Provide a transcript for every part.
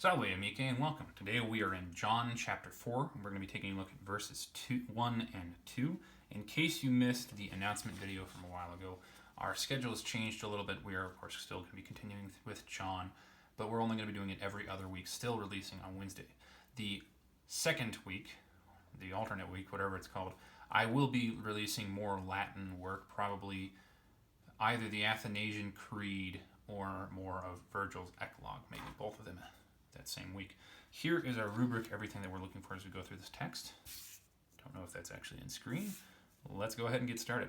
Salvē, amici, and welcome. Today we are in John chapter 4, and we're going to be taking a look at verses 1 and 2. In case you missed the announcement video from a while ago, our schedule has changed a little bit. We are, of course, still going to be continuing with John, but we're only going to be doing it every other week, still releasing on Wednesday. The second week, the alternate week, whatever it's called, I will be releasing more Latin work, probably either the Athanasian Creed or more of Virgil's Eclogue, maybe both of them that same week. Here is our rubric, everything that we're looking for as we go through this text. Don't know if that's actually in screen. Let's go ahead and get started.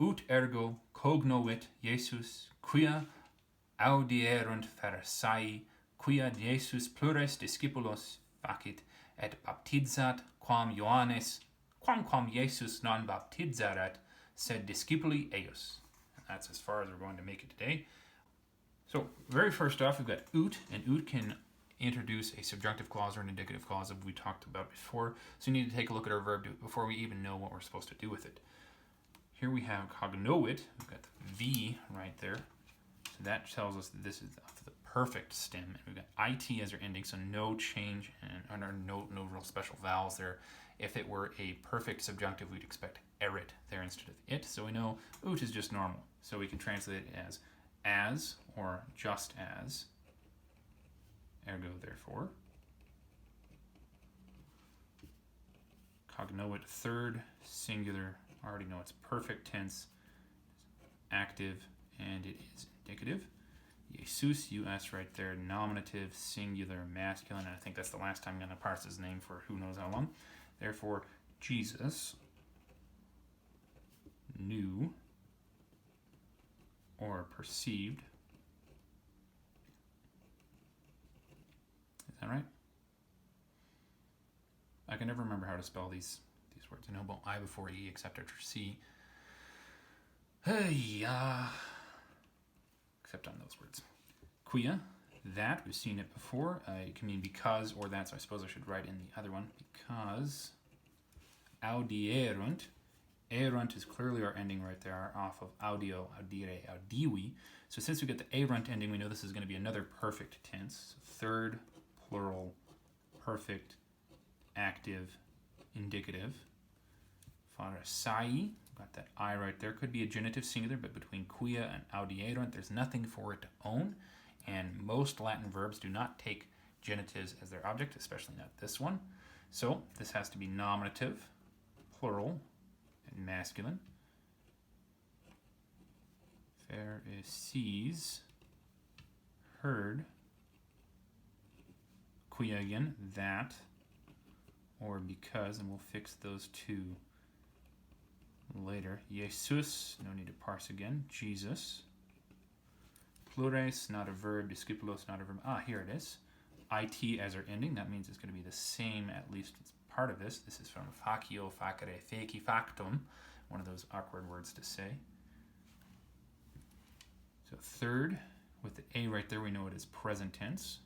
Ut ergo cognovit Jesus, quia audierunt Pharisai, quia Jesus plures discipulos facit, et baptizat quam Ioannes, quamquam Jesus non baptizarat, sed discipuli eius. And that's as far as we're going to make it today. So, very first off, we've got ut, and ut can introduce a subjunctive clause or an indicative clause that we talked about before. So you need to take a look at our verb before we even know what we're supposed to do with it. Here we have cognovit, we've got the V right there. So that tells us that this is the perfect stem, and we've got IT as our ending, so no change and no real special vowels there. If it were a perfect subjunctive, we'd expect erit there instead of it. So we know ut is just normal. So we can translate it as or just as, ergo therefore. Cognovit, third singular, already know it's perfect tense, active, and it is indicative. Jesus, US right there, nominative, singular, masculine, and I think that's the last time I'm going to parse his name for who knows how long. Therefore, Jesus knew or perceived. Is that right? I can never remember how to spell these words. I know about I before E except after C. Except on those words. Quia, that, we've seen it before. It can mean because or that, so I suppose I should write in the other one. Because audierunt. Erunt is clearly our ending right there, off of audio, audire, audivi. So since we get the erunt ending, we know this is going to be another perfect tense. So third, plural, perfect, active, indicative. Pharisai, got that I right there. Could be a genitive singular, but between quia and audierunt, there's nothing for it to own. And most Latin verbs do not take genitives as their object, especially not this one. So this has to be nominative, plural, and masculine. Pharisees heard, quia again, that, or because, and we'll fix those two later. Jesus, no need to parse again. Jesus. Plures, not a verb. Discipulos, not a verb. Here it is. IT as our ending. That means it's going to be the same, at least it's part of this. This is from facio, facere, feci, factum. One of those awkward words to say. So third, with the A right there, we know it is present tense.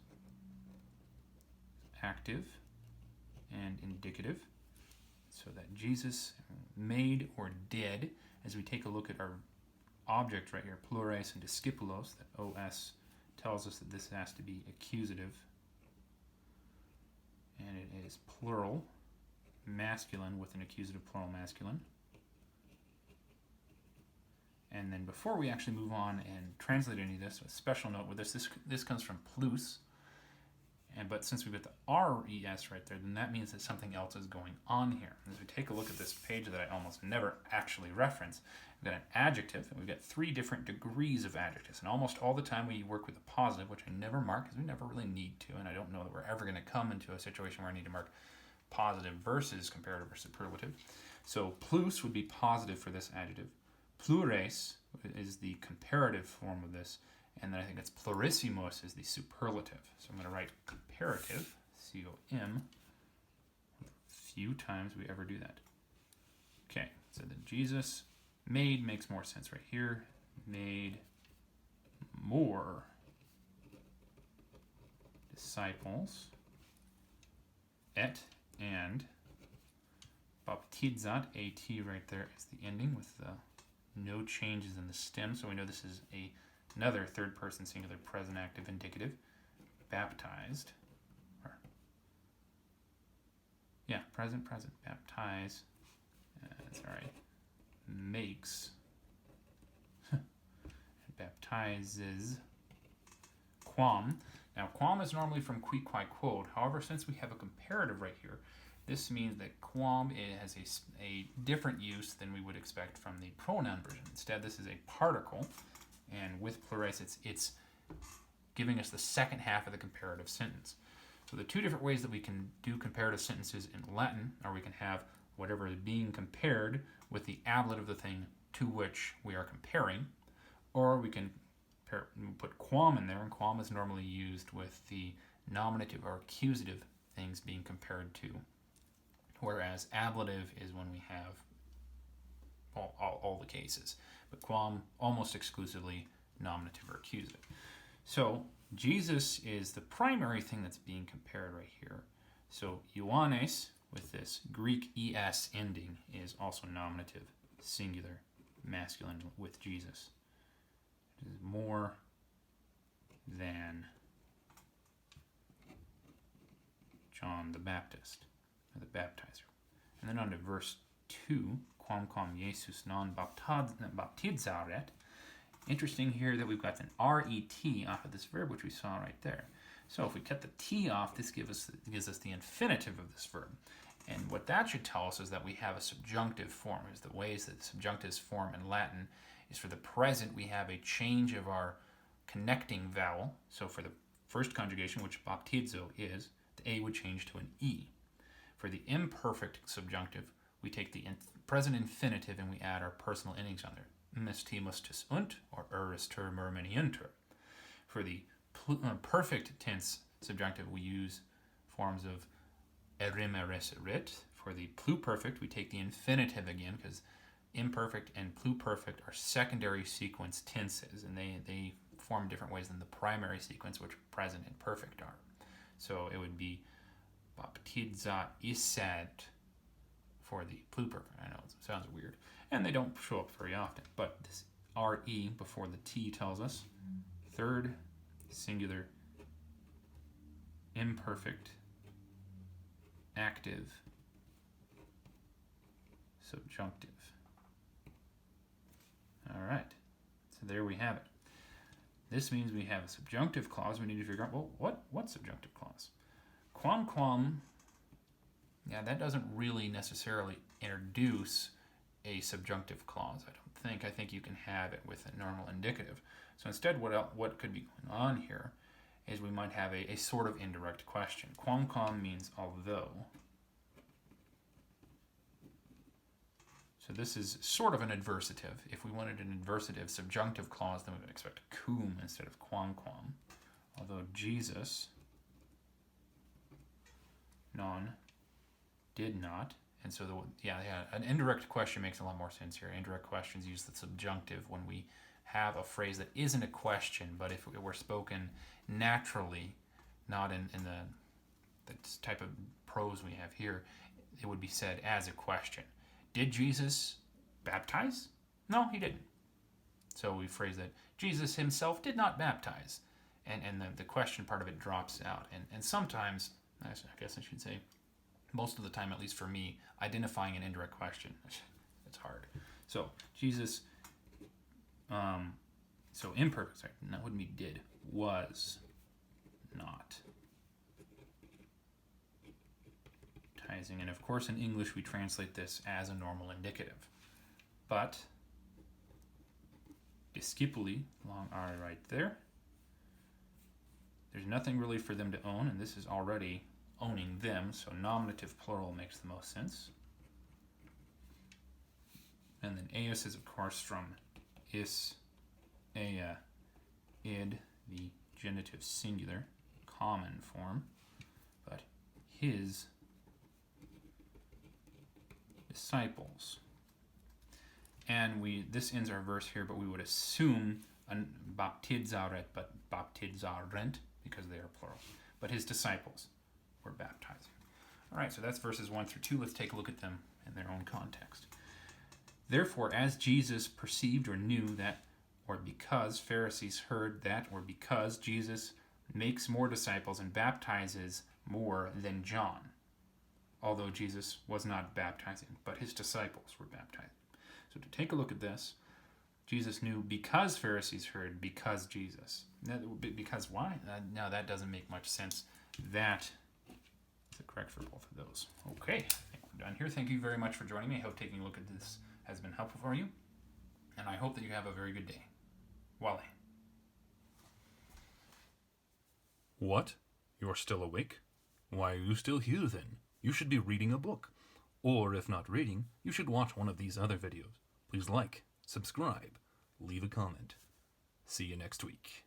Active and indicative. So that Jesus made or did, as we take a look at our object right here, plures and discipulos, that OS tells us that this has to be accusative. And it is plural, masculine with an accusative plural masculine. And then before we actually move on and translate any of this, a special note with this comes from plus. But since we've got the RES right there, then that means that something else is going on here. As we take a look at this page that I almost never actually reference, we've got an adjective, and we've got 3 different degrees of adjectives. And almost all the time we work with a positive, which I never mark because we never really need to, and I don't know that we're ever going to come into a situation where I need to mark positive versus comparative or superlative. So plus would be positive for this adjective. Plures is the comparative form of this. And then I think it's plurissimos is the superlative. So I'm going to write comparative, C-O-M, few times we ever do that. Okay, so then Jesus made makes more sense right here. Made more disciples. Et and baptizat, A-T right there is the ending with the no changes in the stem. So we know this is another third person singular present active indicative. baptized, or, yeah, present, baptize, that's all right, makes, baptizes, quam. Now, quam is normally from qui, quae, quod. However, since we have a comparative right here, this means that quam has a different use than we would expect from the pronoun version. Instead, this is a particle, and with pluralis, it's giving us the second half of the comparative sentence. So the two different ways that we can do comparative sentences in Latin are we can have whatever is being compared with the ablative of the thing to which we are comparing, or we can put quam in there, and quam is normally used with the nominative or accusative things being compared to, whereas ablative is when we have all the cases, but quam almost exclusively nominative or accusative. So Jesus is the primary thing that's being compared right here. So Ioannes, with this Greek es ending, is also nominative, singular, masculine with Jesus. It is more than John the Baptist, or the baptizer. And then on to verse 2, quam Jesus non baptizaret. Interesting here that we've got an ret off of this verb, which we saw right there. So if we cut the t off, this gives us the infinitive of this verb. And what that should tell us is that we have a subjunctive form. Is the ways that the subjunctives form in Latin is for the present, we have a change of our connecting vowel. So for the first conjugation, which baptizo is, the A would change to an E. For the imperfect subjunctive, we take the present infinitive and we add our personal endings on there. Mestimus tis unt, or eristur murminiuntur. For the perfect tense subjunctive, we use forms of erimeris rit. For the pluperfect, we take the infinitive again, because imperfect and pluperfect are secondary sequence tenses, and they form different ways than the primary sequence, which present and perfect are. So it would be baptiza isat for the pluperfect. I know it sounds weird, and they don't show up very often, but this re before the t tells us third singular imperfect active subjunctive. All right, so there we have it. This means we have a subjunctive clause. We need to figure out, well, what subjunctive clause? Quam, yeah, that doesn't really necessarily introduce a subjunctive clause, I don't think. I think you can have it with a normal indicative. So instead, what could be going on here is we might have a sort of indirect question. Quam means although. So this is sort of an adversative. If we wanted an adversative subjunctive clause, then we would expect cum instead of quam. Although Jesus did not. And so, an indirect question makes a lot more sense here. Indirect questions use the subjunctive when we have a phrase that isn't a question, but if it were spoken naturally, not in the type of prose we have here, it would be said as a question. Did Jesus baptize? No, he didn't. So we phrase that Jesus himself did not baptize. And the question part of it drops out. And sometimes, I guess I should say, most of the time, at least for me, identifying an indirect question, it's hard. So Jesus, so imperfect, sorry, that wouldn't be did, was not baptizing. And of course, in English, we translate this as a normal indicative. But discipuli, long R right there, there's nothing really for them to own, and this is already owning them, so nominative plural makes the most sense. And then eus is, of course, from is, ea, id, the genitive singular, common form, but his disciples. And this ends our verse here, but we would assume baptizaret, but baptizarent, because they are plural. But his disciples were baptizing. All right, so that's verses 1 through 2. Let's take a look at them in their own context. Therefore, as Jesus perceived or knew that, or because Pharisees heard that, or because Jesus makes more disciples and baptizes more than John. Although Jesus was not baptizing, but his disciples were baptizing. So to take a look at this, Jesus knew because Pharisees heard, because Jesus. Because why? Now that doesn't make much sense. That is correct for both of those. Okay, I think we're done here. Thank you very much for joining me. I hope taking a look at this has been helpful for you. And I hope that you have a very good day. Wale. What? You're still awake? Why are you still here then? You should be reading a book. Or if not reading, you should watch one of these other videos. Please like, subscribe, leave a comment. See you next week.